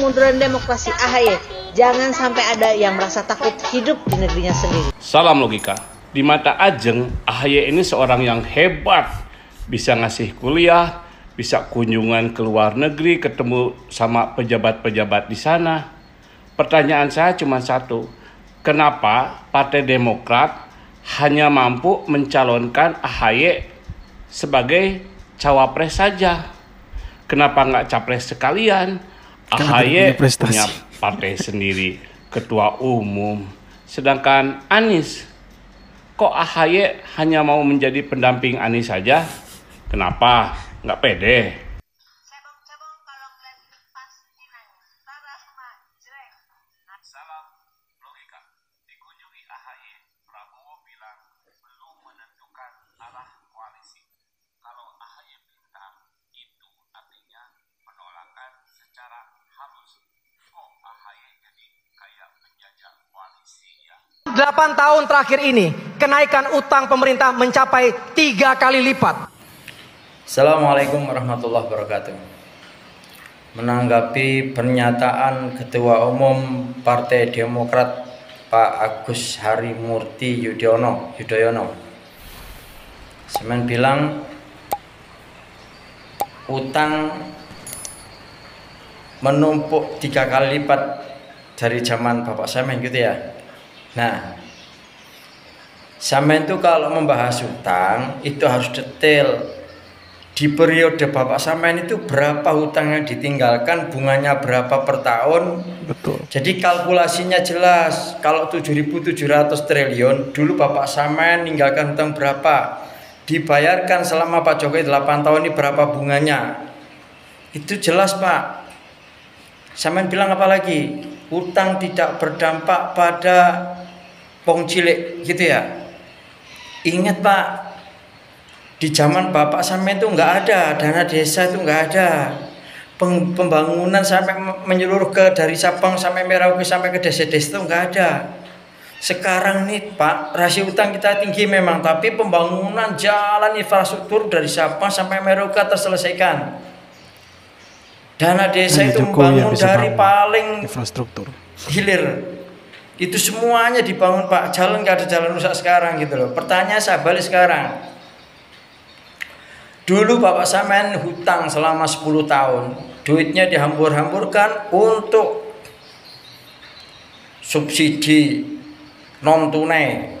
kemunduran demokrasi AHY. Jangan sampai ada yang merasa takut hidup di negerinya sendiri. Salam logika. Di mata Ajeng, AHY ini seorang yang hebat. Bisa ngasih kuliah, bisa kunjungan ke luar negeri, ketemu sama pejabat-pejabat di sana. Pertanyaan saya cuma satu. Kenapa Partai Demokrat hanya mampu mencalonkan AHY sebagai cawapres saja? Kenapa nggak capres sekalian? AHY punya partai sendiri, ketua umum. Sedangkan Anies, kok AHY hanya mau menjadi pendamping Anies saja? Kenapa? Nggak pede? Salam logika. Dikunjungi AHY, Prabowo bilang belum menentukan arah koalisi. Kalau AHY pintar, itu artinya penolakan secara halus. Kok AHY jadi kayak penjajah koalisi ya? 8 tahun terakhir ini, kenaikan utang pemerintah mencapai 3 kali lipat. Assalamualaikum warahmatullahi wabarakatuh. Menanggapi pernyataan Ketua Umum Partai Demokrat Pak Agus Harimurti Yudhoyono, Semen bilang utang menumpuk 3 kali lipat dari zaman Bapak Semen gitu ya. Nah, Semen itu kalau membahas utang itu harus detail. Di periode Bapak Semen itu berapa hutang yang ditinggalkan, bunganya berapa per tahun. Betul. Jadi kalkulasinya jelas. Kalau 7.700 triliun, dulu Bapak Semen meninggalkan hutang berapa, dibayarkan selama Pak Jokowi 8 tahun ini berapa bunganya. Itu jelas Pak. Semen bilang apa lagi? Utang tidak berdampak pada wong cilik gitu ya. Ingat Pak, di zaman Bapak Semen itu nggak ada dana desa, itu nggak ada pembangunan sampai menyeluruh ke dari Sabang sampai Merauke sampai ke desa-desa, itu nggak ada. Sekarang nih Pak, rasio utang kita tinggi memang, tapi pembangunan jalan infrastruktur dari Sabang sampai Merauke terselesaikan. Dana desa itu membangun dari paling infrastruktur hilir, itu semuanya dibangun Pak. Jalan nggak ada jalan rusak sekarang gitu loh. Pertanyaan saya balik sekarang. Dulu Bapak Semen hutang selama 10 tahun, duitnya dihambur-hamburkan untuk subsidi non tunai,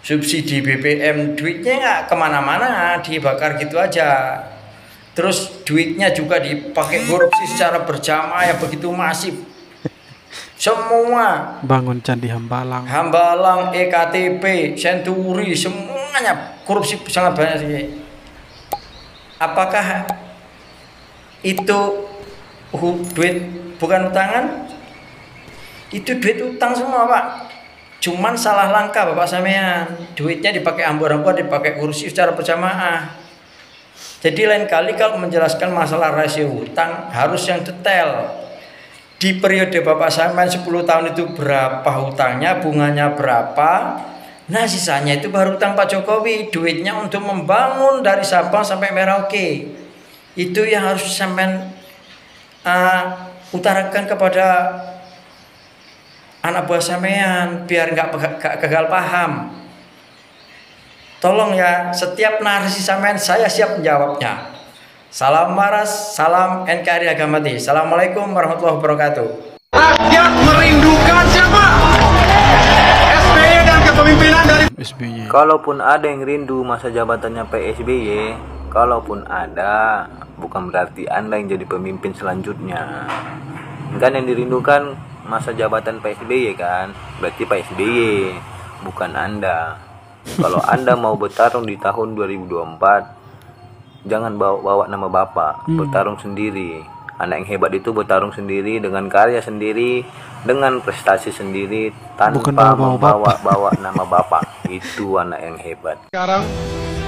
subsidi BBM, duitnya nggak kemana-mana, dibakar gitu aja. Terus duitnya juga dipakai korupsi secara berjamaah yang begitu masif. Semua bangun Candi Hambalang, EKTP, Senturi, semuanya korupsi sangat banyak sih. Apakah itu duit bukan utangan? Itu duit utang semua Pak. Cuman salah langkah Bapak Semen. Duitnya dipakai hambur-hambur, dipakai kursi secara berjamaah. Jadi lain kali kalau menjelaskan masalah rasio hutang harus yang detail. Di periode Bapak Semen 10 tahun itu berapa hutangnya, bunganya berapa. Nah sisanya itu baru utang Pak Jokowi, duitnya untuk membangun dari Sabang sampai Merauke. Itu yang harus sampai utarakan kepada anak buah Semen biar nggak gagal paham. Tolong ya, setiap narasi Semen saya siap menjawabnya. Salam waras, salam NKRI Harga Mati. Assalamualaikum warahmatullahi wabarakatuh. Rakyat merindukan siapa? SBY dan kepemimpinan dari SBY. Kalaupun ada yang rindu masa jabatannya PSBY, kalaupun ada, bukan berarti Anda yang jadi pemimpin selanjutnya. Kan yang dirindukan masa jabatan PSBY kan, berarti PSBY, bukan Anda. Kalau Anda mau bertarung di tahun 2024, jangan bawa nama Bapak, bertarung sendiri. Anak yang hebat itu bertarung sendiri dengan karya sendiri, dengan prestasi sendiri, tanpa membawa nama Bapak. Itu anak yang hebat. sekarang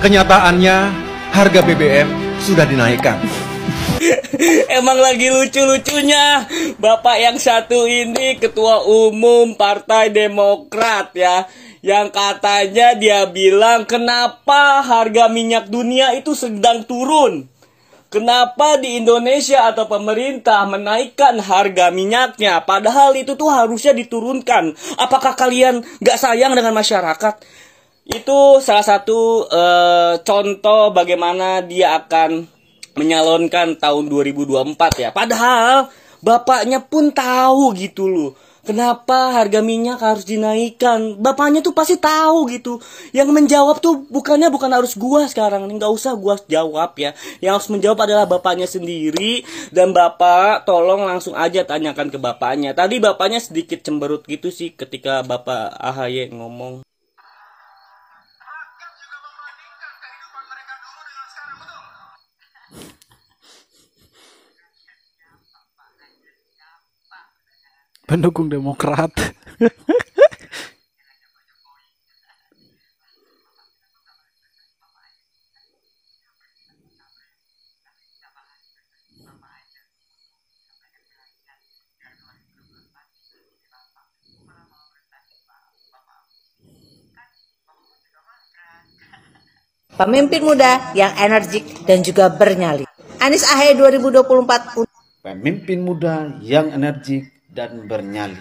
kenyataannya harga BBM sudah dinaikkan. Emang lagi lucu-lucunya Bapak yang satu ini Ketua Umum Partai Demokrat ya, yang katanya dia bilang kenapa harga minyak dunia itu sedang turun. Kenapa di Indonesia atau pemerintah menaikkan harga minyaknya, padahal itu tuh harusnya diturunkan? Apakah kalian gak sayang dengan masyarakat? Itu salah satu contoh bagaimana dia akan menyalonkan tahun 2024 ya. Padahal bapaknya pun tahu gitu loh. Kenapa harga minyak harus dinaikkan? Bapaknya tuh pasti tahu gitu. Yang menjawab tuh bukan harus gua sekarang. Nggak usah gua jawab ya. Yang harus menjawab adalah bapaknya sendiri. Dan bapak tolong langsung aja tanyakan ke bapaknya. Tadi bapaknya sedikit cemberut gitu sih ketika bapak AHY ngomong. Pendukung Demokrat. Pemimpin muda yang energik dan juga bernyali. Anies AHY 2024. Pemimpin muda yang energik dan bernyali.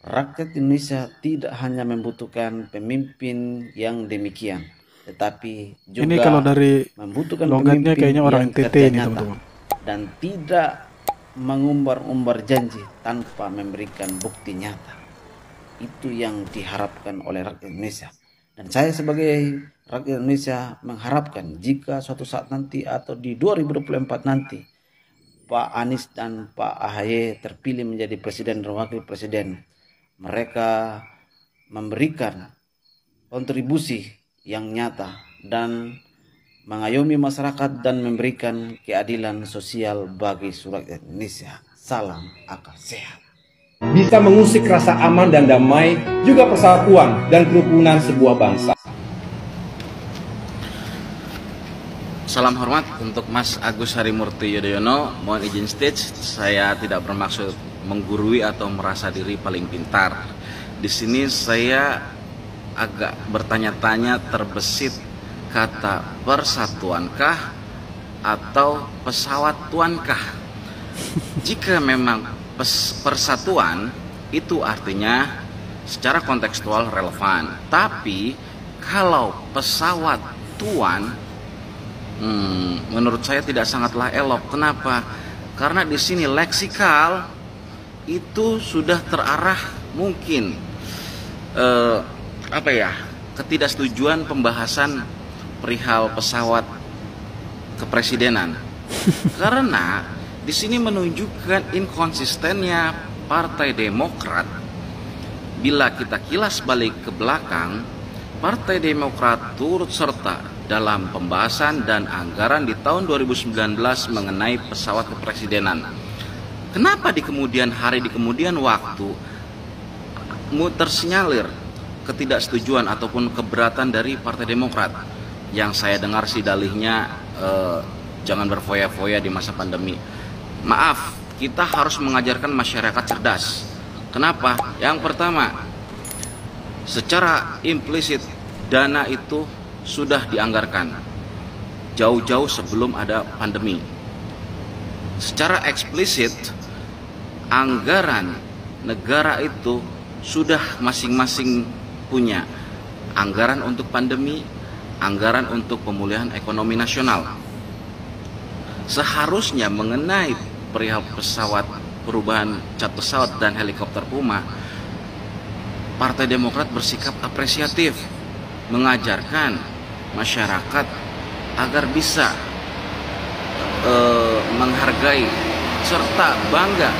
Rakyat Indonesia tidak hanya membutuhkan pemimpin yang demikian, tetapi juga ini kalau dari membutuhkan logatnya pemimpin kayaknya orang yang NTT kerja ini, nyata teman-teman. dan tidak mengumbar-umbar janji tanpa memberikan bukti nyata. Itu yang diharapkan oleh rakyat Indonesia. Dan saya sebagai rakyat Indonesia mengharapkan jika suatu saat nanti atau di 2024 nanti Pak Anies dan Pak AHY terpilih menjadi presiden dan wakil presiden, mereka memberikan kontribusi yang nyata dan mengayomi masyarakat dan memberikan keadilan sosial bagi rakyat Indonesia. Salam akal sehat. Bisa mengusik rasa aman dan damai, juga persatuan dan kerukunan sebuah bangsa. Salam hormat untuk Mas Agus Harimurti Yudhoyono. Mohon izin stage, saya tidak bermaksud menggurui atau merasa diri paling pintar. Di sini saya agak bertanya-tanya terbesit kata persatuankah atau pesawat tuankah. Jika memang persatuan itu artinya secara kontekstual relevan. Tapi kalau pesawat tuan, menurut saya tidak sangatlah elok. Kenapa? Karena di sini leksikal itu sudah terarah mungkin ketidaksetujuan pembahasan perihal pesawat kepresidenan. Karena di sini menunjukkan inkonsistennya Partai Demokrat. Bila kita kilas balik ke belakang, Partai Demokrat turut serta dalam pembahasan dan anggaran di tahun 2019 mengenai pesawat kepresidenan. Kenapa di kemudian hari, di kemudian waktu tersinyalir ketidaksetujuan ataupun keberatan dari Partai Demokrat? Yang saya dengar sih dalihnya jangan berfoya-foya di masa pandemi. Maaf, kita harus mengajarkan masyarakat cerdas. Kenapa? Yang pertama, secara implisit dana itu sudah dianggarkan jauh-jauh sebelum ada pandemi. Secara eksplisit anggaran negara itu sudah masing-masing punya anggaran untuk pandemi, anggaran untuk pemulihan ekonomi nasional. Seharusnya mengenai perihal pesawat, perubahan cat pesawat dan helikopter Puma, Partai Demokrat bersikap apresiatif, mengajarkan masyarakat agar bisa menghargai serta bangga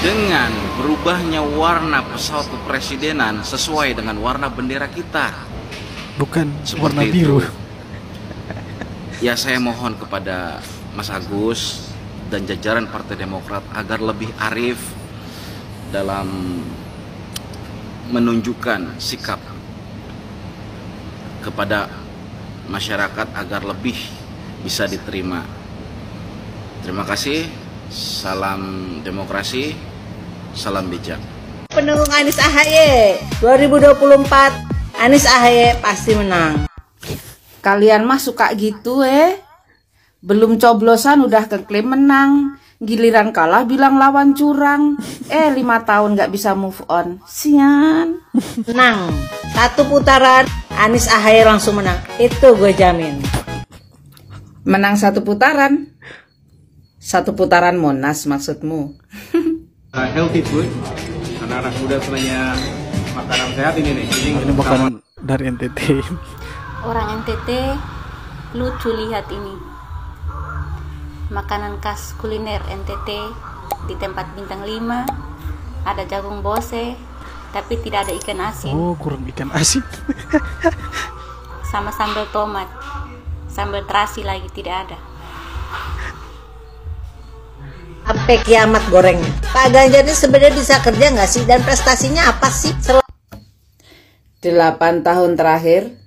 dengan berubahnya warna pesawat kepresidenan sesuai dengan warna bendera kita. Bukan seperti warna biru. Ya, saya mohon kepada Mas Agus dan jajaran Partai Demokrat agar lebih arif dalam menunjukkan sikap kepada masyarakat agar lebih bisa diterima. Terima kasih. Salam demokrasi, salam bijak. Pendukung Anies AHY 2024, Anies AHY pasti menang. Kalian mah suka gitu Belum coblosan udah keklaim menang. Giliran kalah bilang lawan curang. 5 tahun gak bisa move on. Sian. Menang. 1 putaran, Anies AHY langsung menang. Itu gue jamin. Menang 1 putaran? 1 putaran Monas maksudmu? Healthy food. Anak-anak muda sebenarnya makanan sehat ini nih. Ini makanan dari NTT. Orang NTT lucu lihat ini. Makanan khas kuliner NTT di tempat bintang 5 ada jagung bose tapi tidak ada ikan asin. Oh, kurang ikan asin. Sama sambal tomat, sambal terasi lagi tidak ada. Sampai kiamat gorengnya. Pak Ganjar ini sebenarnya bisa kerja nggak sih? Dan prestasinya apa sih? 8 tahun terakhir,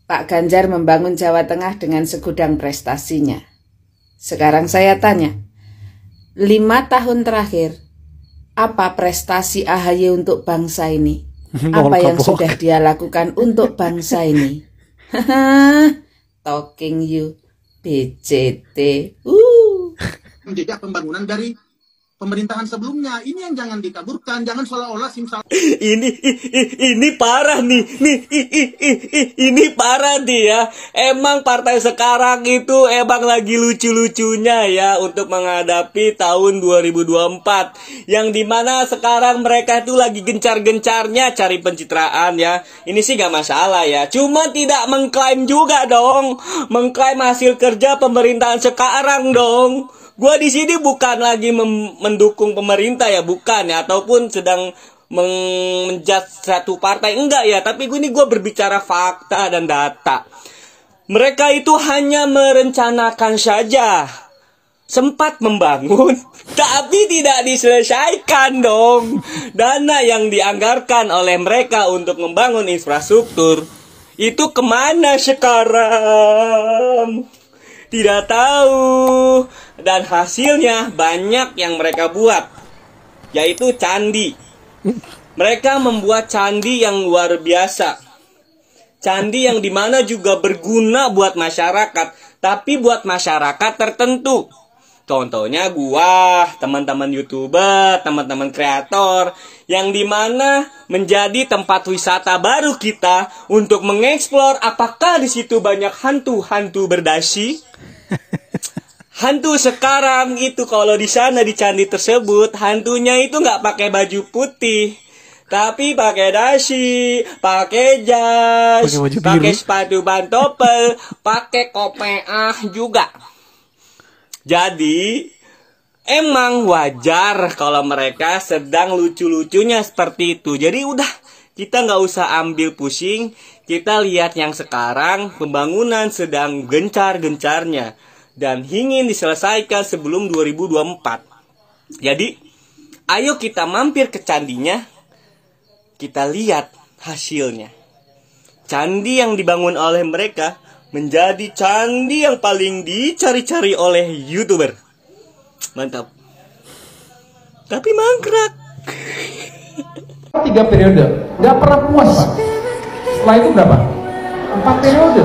Pak Ganjar membangun Jawa Tengah dengan segudang prestasinya. Sekarang saya tanya, 5 tahun terakhir, apa prestasi AHY untuk bangsa ini? Apa yang sudah dia lakukan untuk bangsa ini? Talking you, BCT. Menjejak pembangunan dari pemerintahan sebelumnya. Ini yang jangan dikaburkan, jangan seolah-olah simsal. Ini parah nih, ini parah nih ya. Emang partai sekarang itu emang lagi lucu-lucunya ya untuk menghadapi tahun 2024. Yang dimana sekarang mereka itu lagi gencar-gencarnya cari pencitraan ya. Ini sih gak masalah ya. Cuma tidak mengklaim juga dong, mengklaim hasil kerja pemerintahan sekarang dong. Gua di sini bukan lagi mendukung pemerintah ya, bukan ya, ataupun sedang menjudge satu partai, enggak ya, tapi gue berbicara fakta dan data. Mereka itu hanya merencanakan saja, sempat membangun, tapi tidak diselesaikan dong. Dana yang dianggarkan oleh mereka untuk membangun infrastruktur itu kemana sekarang? Tidak tahu. Dan hasilnya banyak yang mereka buat, yaitu candi. Mereka membuat candi yang luar biasa, candi yang dimana juga berguna buat masyarakat, tapi buat masyarakat tertentu. Contohnya gua, teman-teman YouTuber, teman-teman kreator, yang dimana menjadi tempat wisata baru kita untuk mengeksplor apakah di situ banyak hantu-hantu berdasi. Hantu sekarang itu kalau di sana di candi tersebut, hantunya itu nggak pakai baju putih, tapi pakai dasi, pakai jas, pakai sepatu pantopel, pakai kopeah juga. Jadi emang wajar kalau mereka sedang lucu-lucunya seperti itu. Jadi udah, kita nggak usah ambil pusing. Kita lihat yang sekarang pembangunan sedang gencar-gencarnya dan ingin diselesaikan sebelum 2024. Jadi, ayo kita mampir ke candinya, kita lihat hasilnya. Candi yang dibangun oleh mereka menjadi candi yang paling dicari-cari oleh YouTuber. Mantap. Tapi mangkrak. 3 periode, nggak pernah puas Pak. Setelah itu berapa? 4 periode.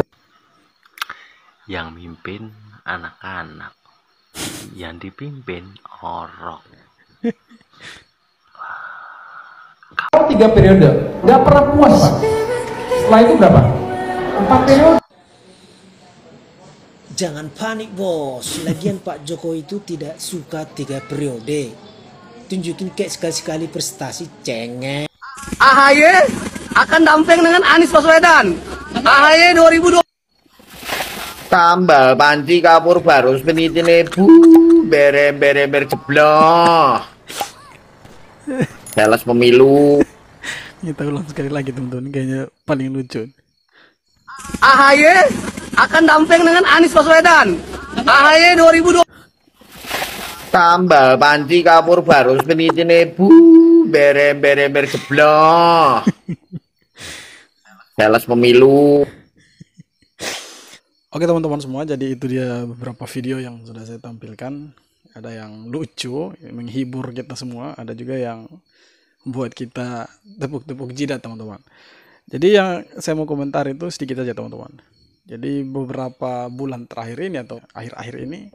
Yang mimpin anak-anak, yang dipimpin orok. 3 periode, nggak pernah puas Pak. Setelah itu berapa? 4 periode. Jangan panik bos, lagian Pak Jokowi itu tidak suka 3 periode. Tunjukin kayak sekali-sekali prestasi, cengeng. AHY akan damping dengan Anies Baswedan. AHY 2020. Tambal panci kapur barus penitine bu bere jebloh. Sales pemilu. Kita ulang sekali lagi teman-teman, kayaknya paling lucu. AHY akan damping dengan Anies Baswedan. AHY 2020. Tambal panci kapur barus penitine bu bere jebloh. Sales pemilu. Oke teman-teman semua, jadi itu dia beberapa video yang sudah saya tampilkan. Ada yang lucu, menghibur kita semua, ada juga yang membuat kita tepuk-tepuk jidat teman-teman. Jadi yang saya mau komentar itu sedikit aja teman-teman. Jadi beberapa bulan terakhir ini atau akhir-akhir ini,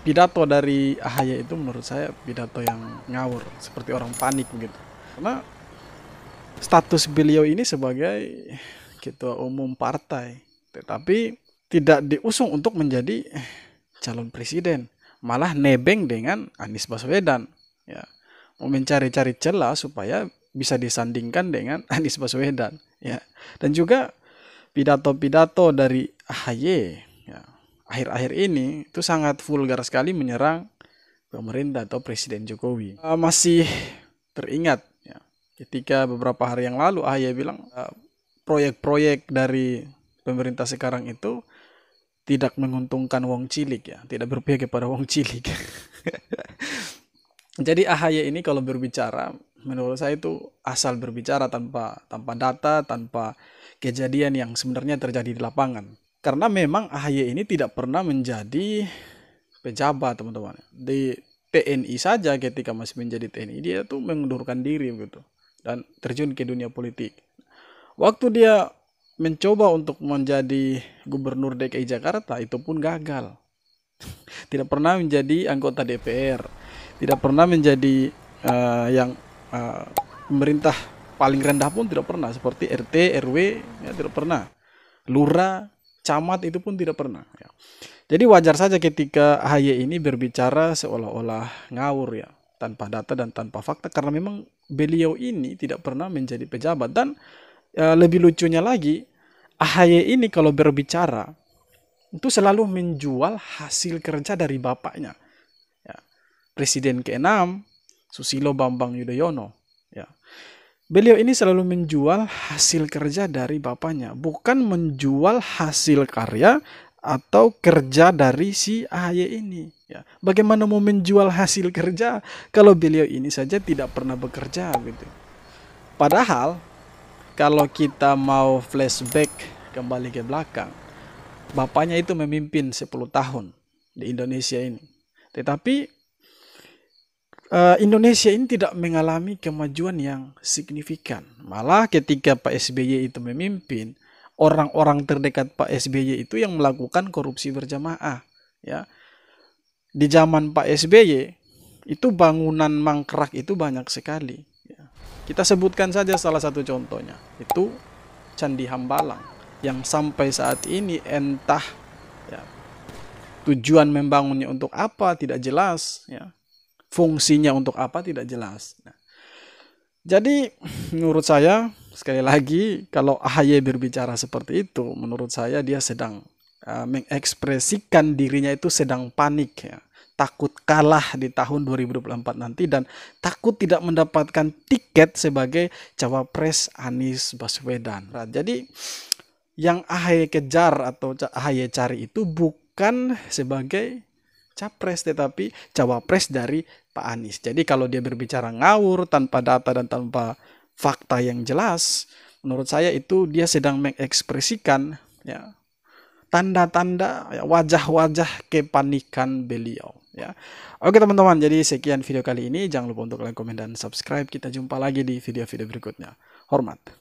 pidato dari AHY itu menurut saya pidato yang ngawur, seperti orang panik begitu. Karena status beliau ini sebagai ketua umum partai, tetapi tidak diusung untuk menjadi calon presiden, malah nebeng dengan Anies Baswedan. Ya, mau mencari-cari celah supaya bisa disandingkan dengan Anies Baswedan. Ya, dan juga pidato-pidato dari AHY ya, akhir-akhir ini itu sangat vulgar sekali menyerang pemerintah atau Presiden Jokowi. Masih teringat ya, ketika beberapa hari yang lalu AHY bilang proyek-proyek dari pemerintah sekarang itu tidak menguntungkan wong cilik ya, tidak berpihak kepada wong cilik. Jadi AHY ini kalau berbicara, menurut saya itu asal berbicara tanpa data, tanpa kejadian yang sebenarnya terjadi di lapangan. Karena memang AHY ini tidak pernah menjadi pejabat, teman-teman. Di TNI saja ketika masih menjadi TNI, dia tuh mengundurkan diri begitu dan terjun ke dunia politik. Waktu dia mencoba untuk menjadi gubernur DKI Jakarta, itu pun gagal. Tidak pernah menjadi anggota DPR, tidak pernah menjadi pemerintah paling rendah pun tidak pernah, seperti RT, RW ya, tidak pernah. Lurah, camat itu pun tidak pernah ya. Jadi wajar saja ketika AHY ini berbicara seolah-olah ngawur ya, tanpa data dan tanpa fakta, karena memang beliau ini tidak pernah menjadi pejabat. Dan lebih lucunya lagi, AHY ini kalau berbicara itu selalu menjual hasil kerja dari bapaknya ya. Presiden ke-6 Susilo Bambang Yudhoyono ya. Beliau ini selalu menjual hasil kerja dari bapaknya, bukan menjual hasil karya atau kerja dari si AHY ini ya. Bagaimana mau menjual hasil kerja kalau beliau ini saja tidak pernah bekerja gitu. Padahal kalau kita mau flashback kembali ke belakang, bapaknya itu memimpin 10 tahun di Indonesia ini. Tetapi Indonesia ini tidak mengalami kemajuan yang signifikan. Malah ketika Pak SBY itu memimpin, orang-orang terdekat Pak SBY itu yang melakukan korupsi berjamaah. Ya. Di zaman Pak SBY, itu bangunan mangkrak itu banyak sekali. Ya. Kita sebutkan saja salah satu contohnya, itu Candi Hambalang, yang sampai saat ini entah ya, tujuan membangunnya untuk apa tidak jelas ya. Fungsinya untuk apa tidak jelas. Nah, jadi menurut saya sekali lagi kalau AHY berbicara seperti itu, menurut saya dia sedang mengekspresikan dirinya itu sedang panik ya. Takut kalah di tahun 2024 nanti dan takut tidak mendapatkan tiket sebagai cawapres Anies Baswedan. Nah, jadi yang AHY kejar atau AHY cari itu bukan sebagai capres tetapi cawapres dari Pak Anies. Jadi kalau dia berbicara ngawur tanpa data dan tanpa fakta yang jelas, menurut saya itu dia sedang mengekspresikan ya tanda-tanda ya, wajah-wajah kepanikan beliau ya. Oke teman-teman, jadi sekian video kali ini. Jangan lupa untuk like, komen, dan subscribe. Kita jumpa lagi di video-video berikutnya. Hormat.